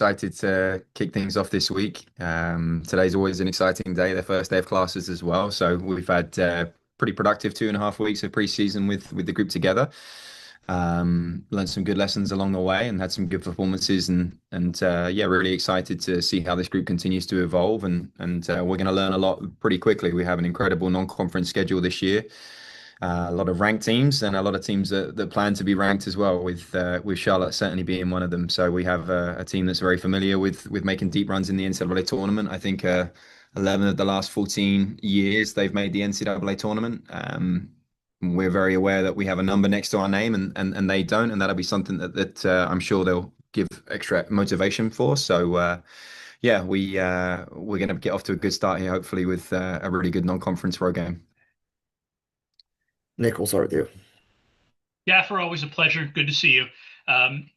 Excited to kick things off this week. Today's always an exciting day, the first day of classes as well. So we've had pretty productive 2.5 weeks of preseason with the group together. Learned some good lessons along the way and had some good performances and yeah, really excited to see how this group continues to evolve and we're going to learn a lot pretty quickly. We have an incredible non-conference schedule this year. A lot of ranked teams and a lot of teams that plan to be ranked as well, with Charlotte certainly being one of them. So we have a team that's very familiar with making deep runs in the NCAA tournament. I think 11 of the last 14 years they've made the NCAA tournament. We're very aware that we have a number next to our name and they don't, and that'll be something that I'm sure they'll give extra motivation for. So yeah, we're going to get off to a good start here, hopefully with a really good non-conference road game. Nick, we'll start with you. Yeah, for always a pleasure. Good to see you. Um,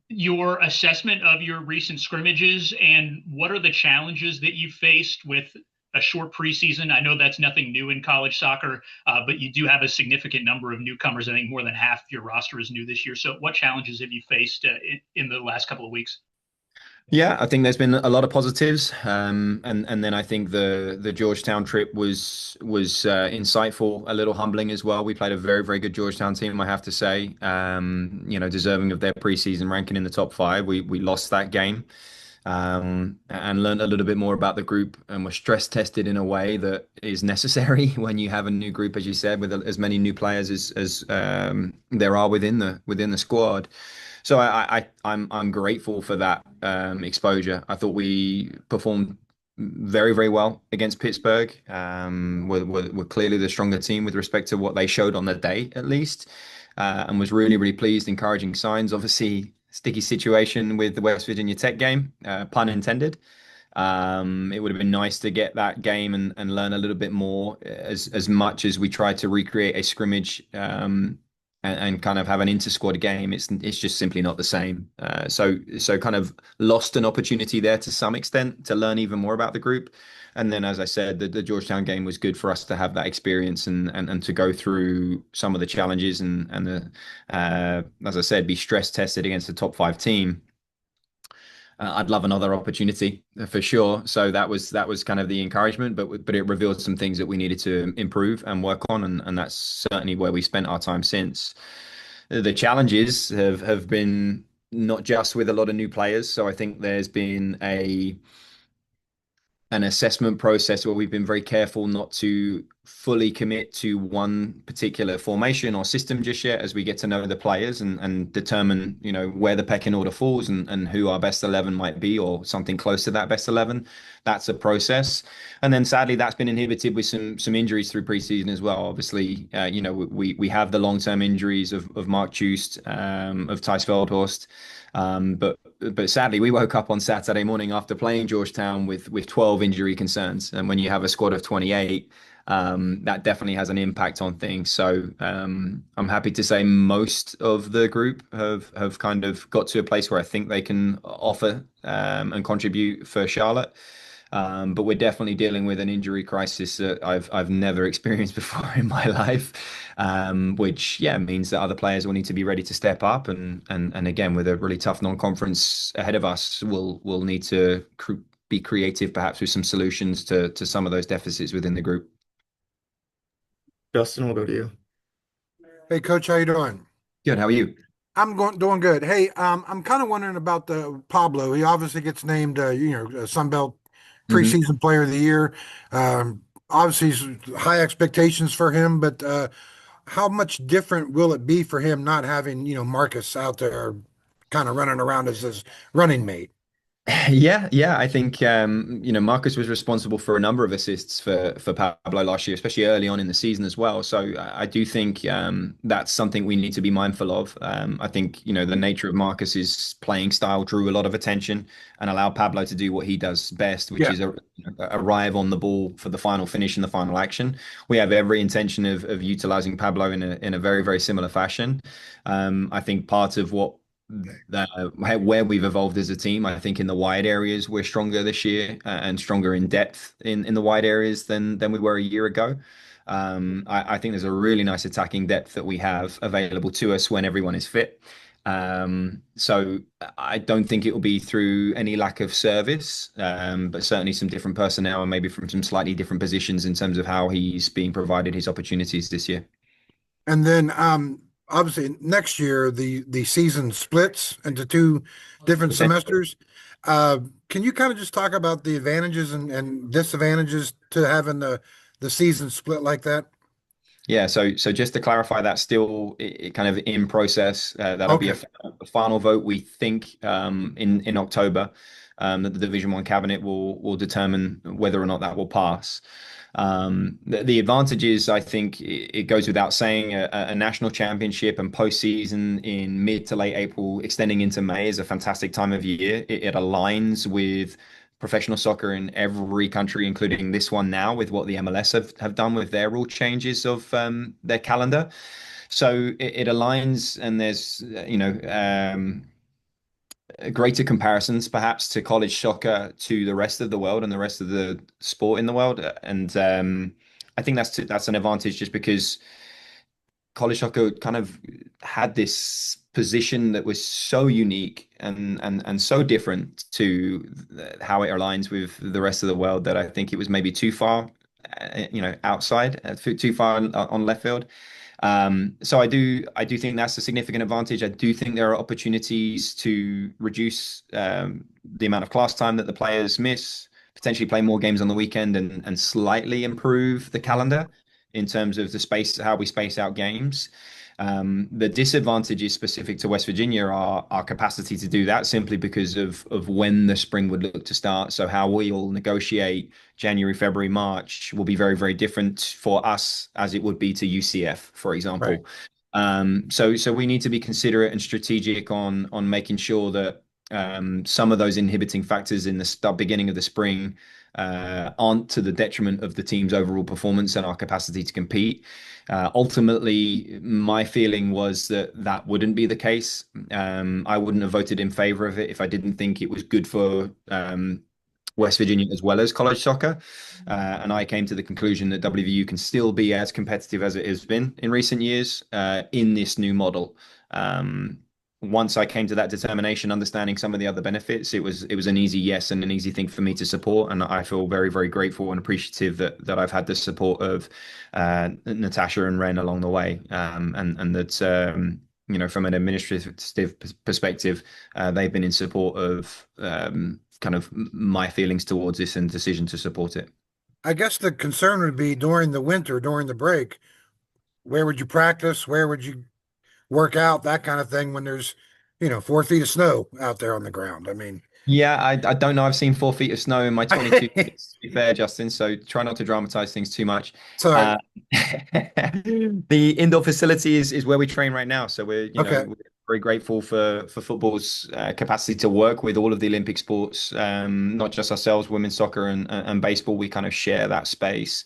your assessment of your recent scrimmages and what are the challenges that you faced with a short preseason? I know that's nothing new in college soccer, but you do have a significant number of newcomers. I think more than half of your roster is new this year. So, what challenges have you faced in the last couple of weeks? Yeah, I think there's been a lot of positives, and then I think the Georgetown trip was insightful, a little humbling as well. We played a very good Georgetown team, I have to say. Deserving of their preseason ranking in the top five. We lost that game, and learned a little bit more about the group, and were stress tested in a way that is necessary when you have a new group, as you said, with as many new players as there are within the squad. So I'm grateful for that exposure. I thought we performed very well against Pittsburgh. We're clearly the stronger team with respect to what they showed on the day, at least, and was really pleased. Encouraging signs. Obviously, sticky situation with the West Virginia Tech game, pun intended. It would have been nice to get that game and learn a little bit more, as much as we tried to recreate a scrimmage. And kind of have an inter-squad game, it's just simply not the same. So kind of lost an opportunity there to some extent to learn even more about the group. And then, as I said, the Georgetown game was good for us to have that experience and to go through some of the challenges and as I said, be stress tested against the top five team. I'd love another opportunity for sure. So that was kind of the encouragement, but it revealed some things that we needed to improve and work on, and that's certainly where we spent our time since. The challenges have been not just with a lot of new players. So I think there's been an assessment process where we've been very careful not to fully commit to one particular formation or system just yet, as we get to know the players and determine, where the pecking order falls and who our best 11 might be, or something close to that best 11. That's a process. And then sadly, that's been inhibited with some injuries through preseason as well. Obviously, we have the long-term injuries of Mark Chust, of Thijs Veldhorst. But sadly, we woke up on Saturday morning after playing Georgetown with 12 injury concerns. And when you have a squad of 28, that definitely has an impact on things. So I'm happy to say most of the group have kind of got to a place where I think they can offer and contribute for Charlotte. But we're definitely dealing with an injury crisis that I've never experienced before in my life, which means that other players will need to be ready to step up, and again, with a really tough non-conference ahead of us, we'll need to be creative, perhaps with some solutions to some of those deficits within the group. Justin, we'll go to you. Hey, Coach, how you doing? Good. How are you? Doing good. Hey, I'm kind of wondering about the Pablo. He obviously gets named, Sunbelt hmm preseason player of the year. Obviously, high expectations for him, but how much different will it be for him not having, Marcus out there kind of running around as his running mate? Yeah. I think Marcus was responsible for a number of assists for Pablo last year, especially early on in the season as well. So I do think that's something we need to be mindful of. I think the nature of Marcus's playing style drew a lot of attention and allowed Pablo to do what he does best, which Yeah. is arrive on the ball for the final finish and the final action. We have every intention of utilizing Pablo in a very similar fashion. I think part of where we've evolved as a team, I think in the wide areas we're stronger this year, and stronger in depth in the wide areas than we were a year ago. I think there's a really nice attacking depth that we have available to us when everyone is fit. So I don't think it will be through any lack of service, but certainly some different personnel and maybe from some slightly different positions in terms of how he's being provided his opportunities this year. And then obviously next year the season splits into two different semesters. Can you kind of just talk about the advantages and disadvantages to having the season split like that? Yeah, so just to clarify, that's still kind of in process. That'll be Okay, a final vote, we think, in October, that the Division One cabinet will determine whether or not that will pass. The advantages, I think, it goes without saying, a national championship and postseason in mid to late April, extending into May, is a fantastic time of year. It aligns with professional soccer in every country, including this one now, with what the MLS have done with their rule changes of their calendar. So it aligns, and there's greater comparisons perhaps to college soccer to the rest of the world and the rest of the sport in the world. And I think that's an advantage just because college soccer kind of had this position that was so unique and so different to how it aligns with the rest of the world that I think it was maybe too far, outside, too far on left field. So I do think that's a significant advantage. I do think there are opportunities to reduce the amount of class time that the players miss, potentially play more games on the weekend, and slightly improve the calendar in terms of the space, how we space out games. The disadvantages specific to West Virginia are our capacity to do that simply because of when the spring would look to start. So how we'll negotiate January, February, March will be very, very different for us as it would be to UCF, for right. example. So we need to be considerate and strategic on making sure that some of those inhibiting factors in the beginning of the spring aren't to the detriment of the team's overall performance and our capacity to compete. Ultimately, my feeling was that that wouldn't be the case. I wouldn't have voted in favor of it if I didn't think it was good for West Virginia as well as college soccer. And I came to the conclusion that WVU can still be as competitive as it has been in recent years in this new model. Once I came to that determination, understanding some of the other benefits, it was an easy yes and an easy thing for me to support. And I feel very, very grateful and appreciative that I've had the support of Natasha and Ren along the way. And that from an administrative perspective, they've been in support of kind of my feelings towards this and decision to support it. I guess the concern would be during the winter, during the break, where would you practice? Where would you work out? That kind of thing when there's, 4 feet of snow out there on the ground. I mean, Yeah, I don't know. I've seen 4 feet of snow in my 22 years, to be fair, Justin. So try not to dramatize things too much. sorry. Uh, the indoor facility is where we train right now. So Okay. we're very grateful for football's capacity to work with all of the Olympic sports, not just ourselves, women's soccer and baseball. We kind of share that space.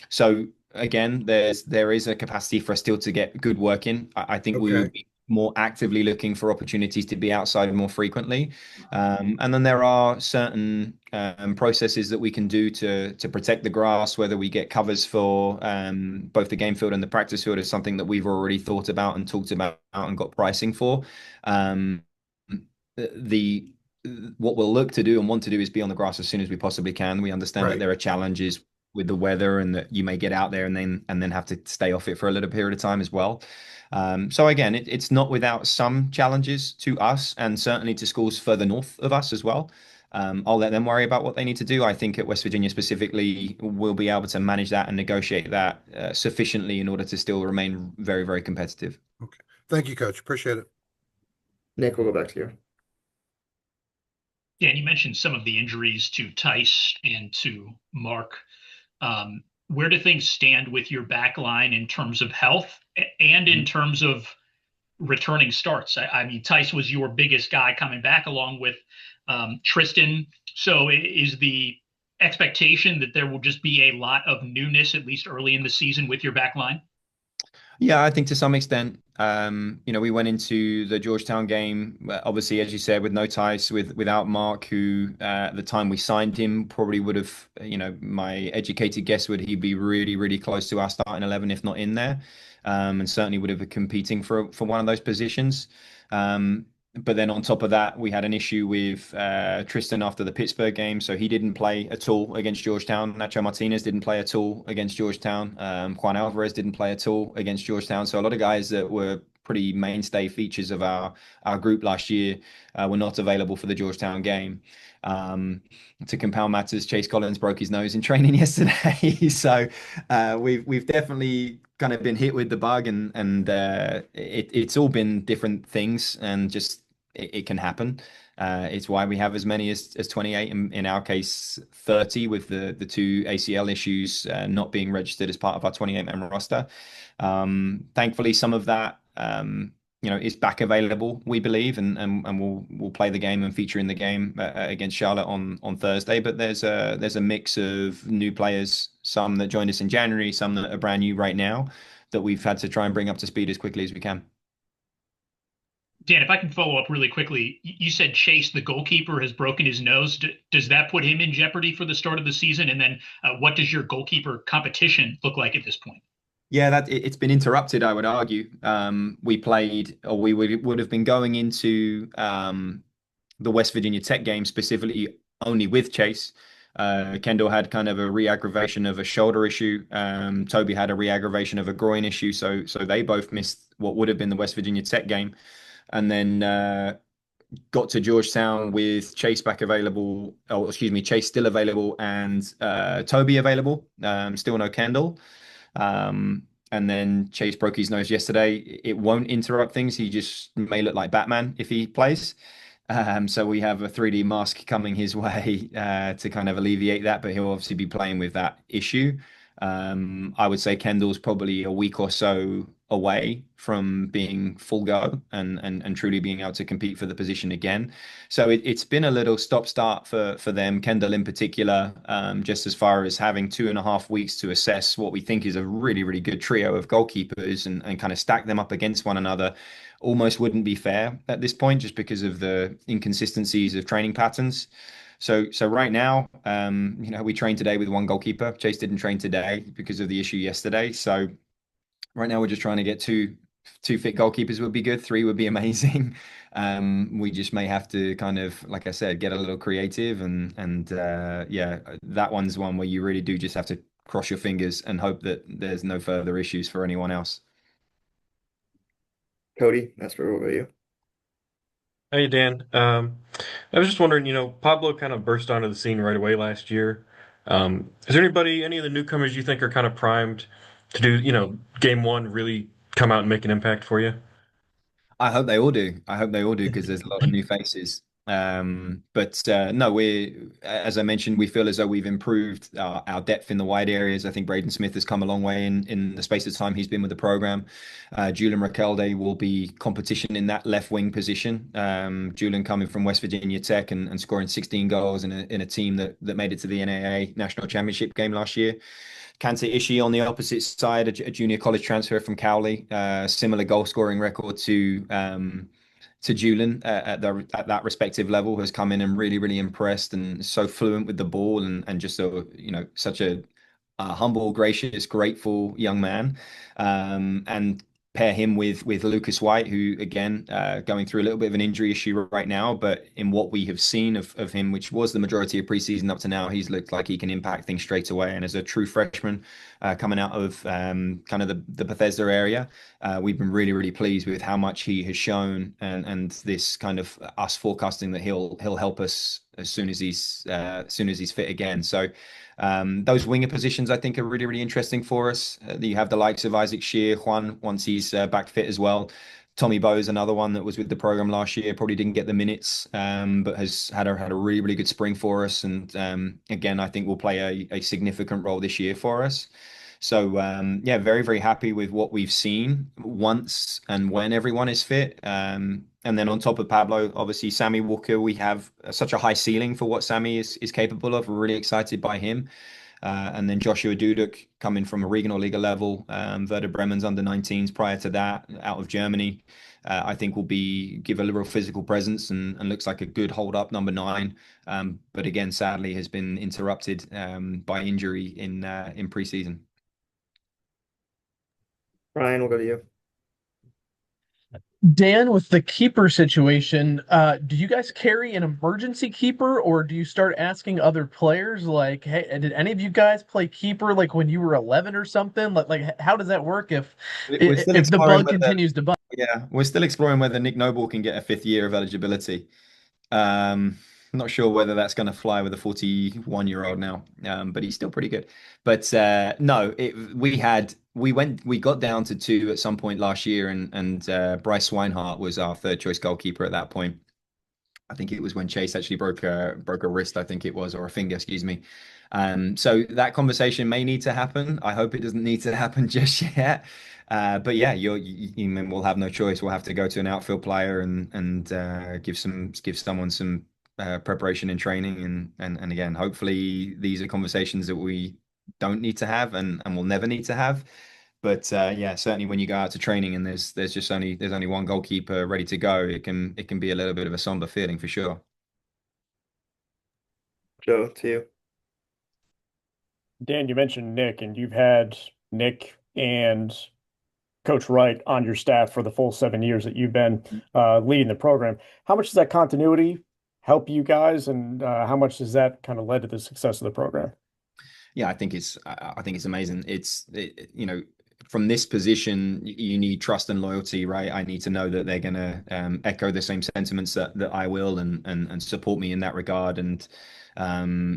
So again, there is a capacity for us still to get good work in. I think we Okay. would be more actively looking for opportunities to be outside more frequently. And then there are certain processes that we can do to protect the grass, whether we get covers for both the game field and the practice field is something that we've already thought about and talked about and got pricing for. Um, the What we'll look to do and want to do is be on the grass as soon as we possibly can. We understand that Right. there are challenges with the weather and that you may get out there and then have to stay off it for a little period of time as well. So again, it's not without some challenges to us and certainly to schools further north of us as well. I'll let them worry about what they need to do. I think at West Virginia specifically, we'll be able to manage that and negotiate that sufficiently in order to still remain very, very competitive. Okay. Thank you, Coach. Appreciate it. Nick, we'll go back to you. Yeah, and you mentioned some of the injuries to Tice and to Mark. Where do things stand with your back line in terms of health and in terms of returning starts? I mean, Tice was your biggest guy coming back along with Tristan. So is the expectation that there will just be a lot of newness, at least early in the season, with your back line? Yeah, I think to some extent. We went into the Georgetown game, obviously, as you said, with no ties, without Mark, who at the time we signed him probably would have, my educated guess would he'd be really, really close to our starting 11, if not in there, and certainly would have been competing for one of those positions. But then on top of that, we had an issue with Tristan after the Pittsburgh game, so he didn't play at all against Georgetown. Nacho Martinez didn't play at all against Georgetown. Juan Alvarez didn't play at all against Georgetown. So a lot of guys that were pretty mainstay features of our group last year were not available for the Georgetown game. To compound matters, Chase Collins broke his nose in training yesterday. So we've definitely kind of been hit with the bug, and it's all been different things, and just it can happen. It's why we have as many as 28, in our case 30, with the two ACL issues not being registered as part of our 28-man roster. Thankfully, some of that is back available, we believe, and we'll play the game and feature in the game against Charlotte on Thursday. But there's a mix of new players, some that joined us in January, some that are brand new right now, that we've had to try and bring up to speed as quickly as we can. Dan, if I can follow up really quickly, you said Chase, the goalkeeper, has broken his nose. Does that put him in jeopardy for the start of the season? And then what does your goalkeeper competition look like at this point? Yeah, it's been interrupted, I would argue. We would have been going into the West Virginia Tech game specifically only with Chase. Kendall had kind of a re-aggravation of a shoulder issue. Toby had a re-aggravation of a groin issue. So they both missed what would have been the West Virginia Tech game. And then got to Georgetown with Chase back available, Chase still available, and Toby available. Still no Kendall. And then Chase broke his nose yesterday. It won't interrupt things. He just may look like Batman if he plays. So we have a 3D mask coming his way to kind of alleviate that, but he'll obviously be playing with that issue. I would say Kendall's probably a week or so away from being full go and truly being able to compete for the position again. So it's been a little stop-start for them, Kendall in particular, just as far as having 2.5 weeks to assess what we think is a really, really good trio of goalkeepers and kind of stack them up against one another. Almost wouldn't be fair at this point, just because of the inconsistencies of training patterns. So right now, we trained today with one goalkeeper. Chase didn't train today because of the issue yesterday. So right now we're just trying to get two fit goalkeepers would be good. 3 would be amazing. We just may have to kind of, like I said, get a little creative and that one's one where you really do just have to cross your fingers and hope that there's no further issues for anyone else. Cody, that's where over you. Hey Dan, I was just wondering, Pablo kind of burst onto the scene right away last year. Is there any of the newcomers you think are kind of primed to do, game one really come out and make an impact for you? I hope they all do. I hope they all do, because there's a lot of new faces. But no, as I mentioned, we feel as though we've improved our depth in the wide areas. I think Braden Smith has come a long way in the space of time he's been with the program. Julian Raquelde will be competition in that left wing position. Julian coming from West Virginia Tech and scoring 16 goals in a team that made it to the NAIA National Championship game last year. Kanta Ishii on the opposite side, a junior college transfer from Cowley, similar goal scoring record to Julian at that respective level, has come in and really, really impressed, and so fluent with the ball, and just such a humble, gracious, grateful young man. And pair him with Lucas White, who again going through a little bit of an injury issue right now, but in what we have seen of him, which was the majority of preseason up to now, he's looked like he can impact things straight away. And as a true freshman coming out of kind of the Bethesda area, we've been really, really pleased with how much he has shown, and this kind of us forecasting that he'll help us as soon as he's fit again. So those winger positions, I think, are really, really interesting for us. You have the likes of Isaac Shear, Juan, once he's back fit as well. Tommy Bowe is another one that was with the program last year, probably didn't get the minutes, but has had a really, really good spring for us. And again, I think will play a significant role this year for us. So very, very happy with what we've seen once and when everyone is fit. And then on top of Pablo, obviously Sammy Walker, we have such a high ceiling for what Sammy is capable of. We're really excited by him. And then Joshua Dudek coming from a regional league level, Werder Bremen's under 19s prior to that, out of Germany. I think will give a little physical presence and looks like a good hold up number 9. But again, sadly, has been interrupted by injury in preseason. Ryan, we'll go to you. Dan, with the keeper situation, do you guys carry an emergency keeper, or do you start asking other players like, "Hey, did any of you guys play keeper like when you were 11 or something?" Like how does that work We're still if the exploring bug whether, continues to bug? yeah, we're still exploring whether Nick Noble can get a 5th year of eligibility. Not sure whether that's going to fly with a 41-year-old now, but he's still pretty good. But no, we got down to 2 at some point last year, and Bryce Swinehart was our 3rd choice goalkeeper at that point. I think it was when Chase actually broke a wrist, I think it was, or a finger, excuse me. So that conversation may need to happen. I hope it doesn't need to happen just yet. But yeah, we'll have no choice. We'll have to go to an outfield player and give someone some preparation and training. And again, hopefully these are conversations that we don't need to have and will never need to have. But yeah, certainly when you go out to training and there's only one goalkeeper ready to go, it can be a little bit of a somber feeling for sure. Joe, to you. Dan, you mentioned Nick, and you've had Nick and Coach Wright on your staff for the full 7 years that you've been leading the program. How much does that continuity help you guys, and how much has that kind of led to the success of the program? Yeah, I think it's amazing. From this position, you need trust and loyalty, right? I need to know that they're going to echo the same sentiments that I will and support me in that regard. And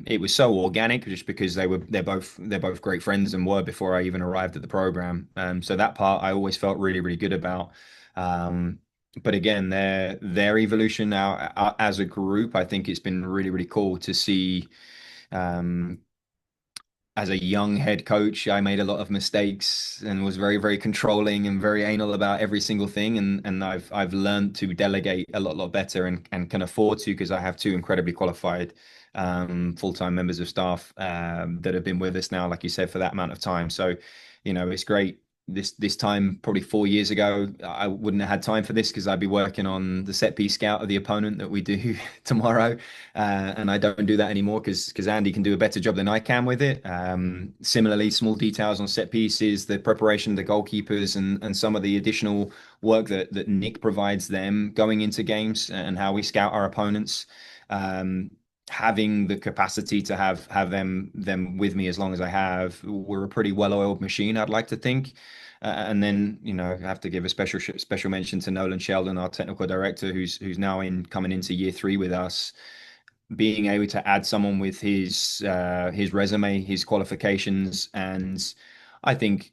it was so organic just because they're both great friends and were before I even arrived at the program. So that part I always felt really, really good about. But again, their evolution now as a group, I think it's been really, really cool to see. As a young head coach, I made a lot of mistakes and was very, very controlling and very anal about every single thing. And I've learned to delegate a lot better and can afford to, because I have 2 incredibly qualified full-time members of staff that have been with us now, like you said, for that amount of time. So, it's great. This time, probably 4 years ago, I wouldn't have had time for this because I'd be working on the set piece scout of the opponent that we do tomorrow. And I don't do that anymore because Andy can do a better job than I can with it. Similarly, small details on set pieces, the preparation of the goalkeepers, and some of the additional work that Nick provides them going into games and how we scout our opponents. Having the capacity to have them with me as long as I have, we're a pretty well-oiled machine, I'd like to think. And then, I have to give a special mention to Nolan Sheldon, our technical director, who's now coming into year 3 with us. Being able to add someone with his resume, his qualifications, and I think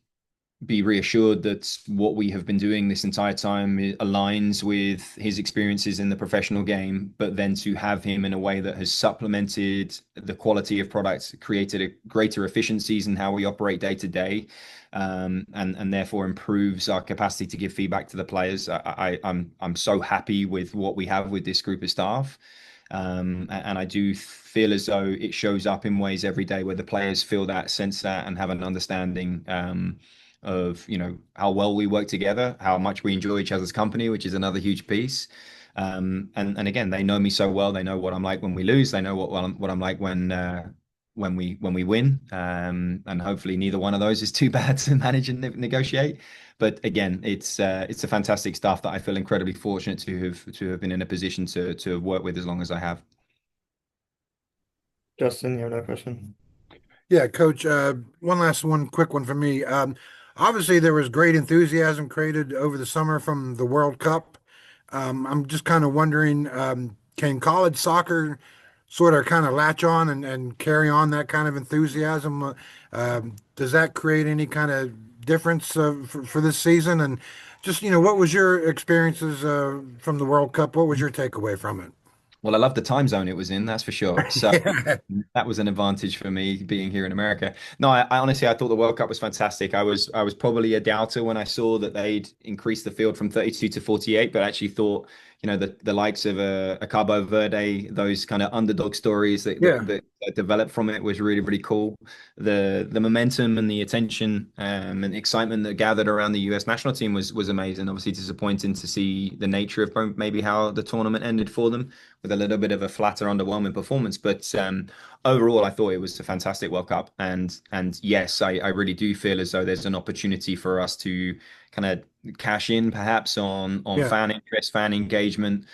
be reassured that what we have been doing this entire time aligns with his experiences in the professional game, but then to have him in a way that has supplemented the quality of products, created a greater efficiencies in how we operate day to day, and therefore improves our capacity to give feedback to the players. I'm so happy with what we have with this group of staff. And I do feel as though it shows up in ways every day where the players feel that, sense that, and have an understanding of how well we work together, how much we enjoy each other's company, which is another huge piece. And again, they know me so well. They know what I'm like when we lose. They know what I'm like when we win. And hopefully neither one of those is too bad to manage and negotiate. But again, it's a fantastic staff that I feel incredibly fortunate to have been in a position to work with as long as I have. Justin, you have another question? Yeah, Coach. One quick one for me. Obviously, there was great enthusiasm created over the summer from the World Cup. I'm just kind of wondering, can college soccer sort of kind of latch on and carry on that kind of enthusiasm? Does that create any kind of difference for this season? And just, what was your experiences from the World Cup? What was your takeaway from it? Well, I love the time zone it was in, that's for sure. So Yeah. that was an advantage for me being here in America. No, I honestly I thought the World Cup was fantastic. I was probably a doubter when I saw that they'd increased the field from 32 to 48, but I actually thought the likes of a Cabo Verde, those kind of underdog stories Yeah. that developed from it was really, really cool. The momentum and the attention and excitement that gathered around the US national team was amazing. Obviously disappointing to see the nature of maybe how the tournament ended for them with a little bit of a flatter, underwhelming performance. But overall, I thought it was a fantastic World Cup. And yes, I really do feel as though there's an opportunity for us to kind of cash in perhaps on Yeah. fan interest, fan engagement.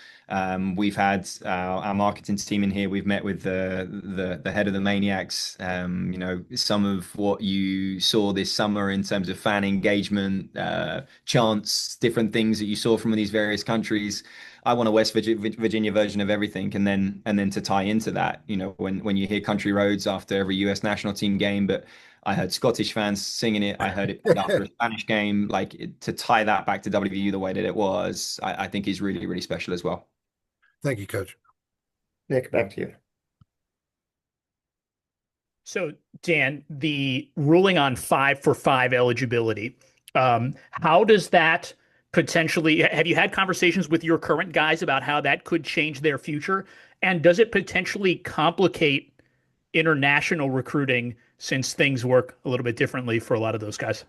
We've had our marketing team in here. We've met with the head of the Maniacs. Some of what you saw this summer in terms of fan engagement, chants, different things that you saw from these various countries. I want a West Virginia version of everything, and then to tie into that, when you hear Country Roads after every US national team game, but I heard Scottish fans singing it. I heard it after a Spanish game. To tie that back to WVU the way that it was, I think is really, really special as well. Thank you, Coach. Nick, back to you. So, Dan, the ruling on 5-for-5 eligibility, how does that potentially, have you had conversations with your current guys about how that could change their future? And does it potentially complicate international recruiting since things work a little bit differently for a lot of those guys?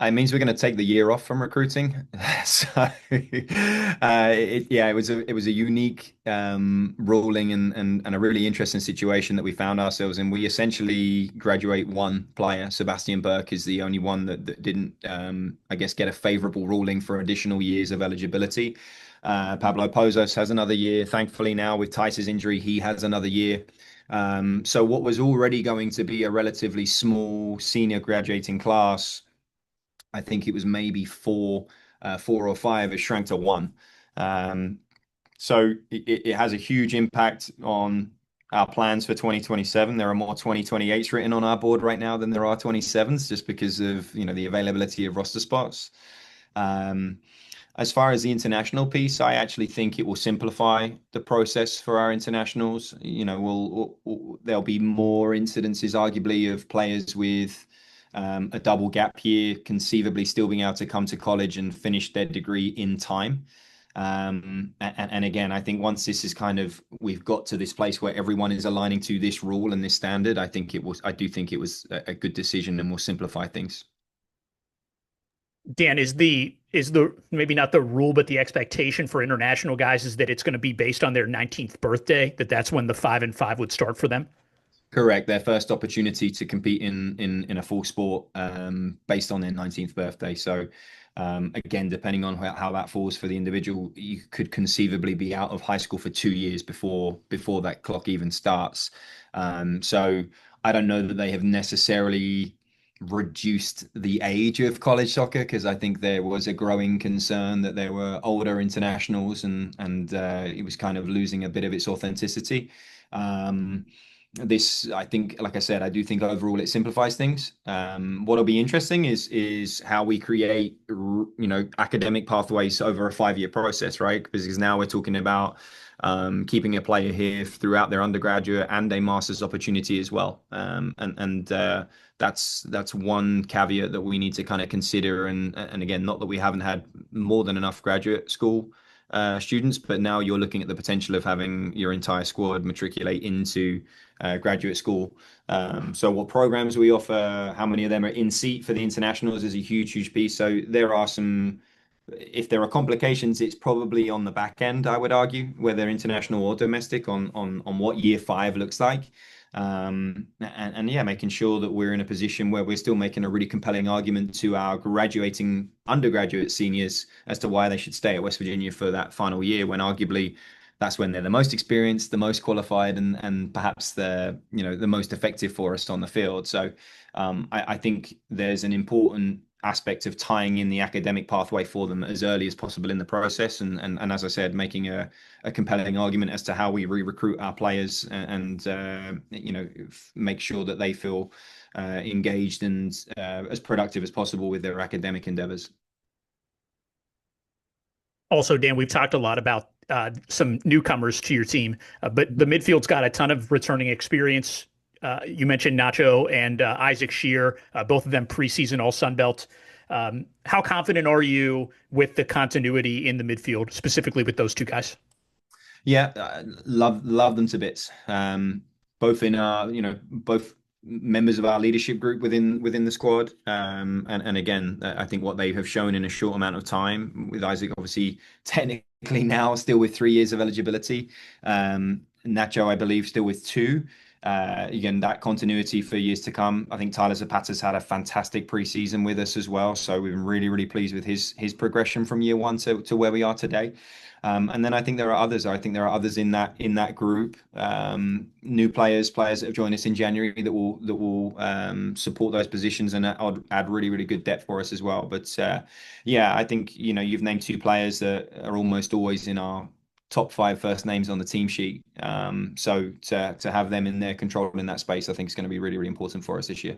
It means we're going to take the year off from recruiting. So, it was a unique ruling and a really interesting situation that we found ourselves in. We essentially graduate one player. Sebastian Burke is the only one that didn't, I guess, get a favorable ruling for additional years of eligibility. Pablo Pozos has another year. Thankfully, now with Tice's injury, he has another year. So what was already going to be a relatively small senior graduating class, I think it was maybe four or five, has shrank to one. So it has a huge impact on our plans for 2027. There are more 2028s written on our board right now than there are 27s, just because of the availability of roster spots. As far as the international piece, I actually think it will simplify the process for our internationals. There'll be more incidences, arguably, of players with a double gap year, conceivably still being able to come to college and finish their degree in time. And again, I think once this is we've got to this place where everyone is aligning to this rule and this standard, I do think it was a good decision and will simplify things. Dan, is the maybe not the rule, but the expectation for international guys is that it's going to be based on their 19th birthday, that's when the 5-and-5 would start for them? Correct. Their first opportunity to compete in a full sport based on their 19th birthday. So again, depending on how that falls for the individual, you could conceivably be out of high school for 2 years before that clock even starts. So I don't know that they have necessarily reduced the age of college soccer, because I think there was a growing concern that there were older internationals and it was kind of losing a bit of its authenticity. This, I think, like I said, I do think overall it simplifies things. What'll be interesting is how we create, academic pathways over a 5-year process, right? Because now we're talking about keeping a player here throughout their undergraduate and a master's opportunity as well. That's one caveat that we need to kind of consider. And again, not that we haven't had more than enough graduate school students, but now you're looking at the potential of having your entire squad matriculate into graduate school. So what programs we offer, how many of them are in seat for the internationals is a huge piece. So there are some, if there are complications, it's probably on the back end, I would argue, whether international or domestic, on what year 5 looks like. Making sure that we're in a position where we're still making a really compelling argument to our graduating undergraduate seniors as to why they should stay at West Virginia for that final year, when arguably that's when they're the most experienced, the most qualified, and perhaps the most effective for us on the field. So I think there's an important aspect of tying in the academic pathway for them as early as possible in the process, and as I said, making a compelling argument as to how we re-recruit our players and make sure that they feel engaged and as productive as possible with their academic endeavors. Also, Dan, we've talked a lot about some newcomers to your team, but the midfield's got a ton of returning experience. You mentioned Nacho and Isaac Shear, both of them preseason All Sun Belt How confident are you with the continuity in the midfield, specifically with those two guys? Yeah, love them to bits. Both in our, both members of our leadership group within the squad. And again, I think what they have shown in a short amount of time with Isaac, obviously technically now still with 3 years of eligibility. Nacho, I believe, still with 2. Again, that continuity for years to come. I think Tyler Zapata's had a fantastic preseason with us as well. So we've been really, really pleased with his progression from year 1 to where we are today. And then I think there are others. I think there are others in that group, new players that have joined us in January that will support those positions and add really, really good depth for us as well. But yeah, I think you've named 2 players that are almost always in our top 5 first names on the team sheet. So to have them in there controlling that space, I think is going to be really, really important for us this year.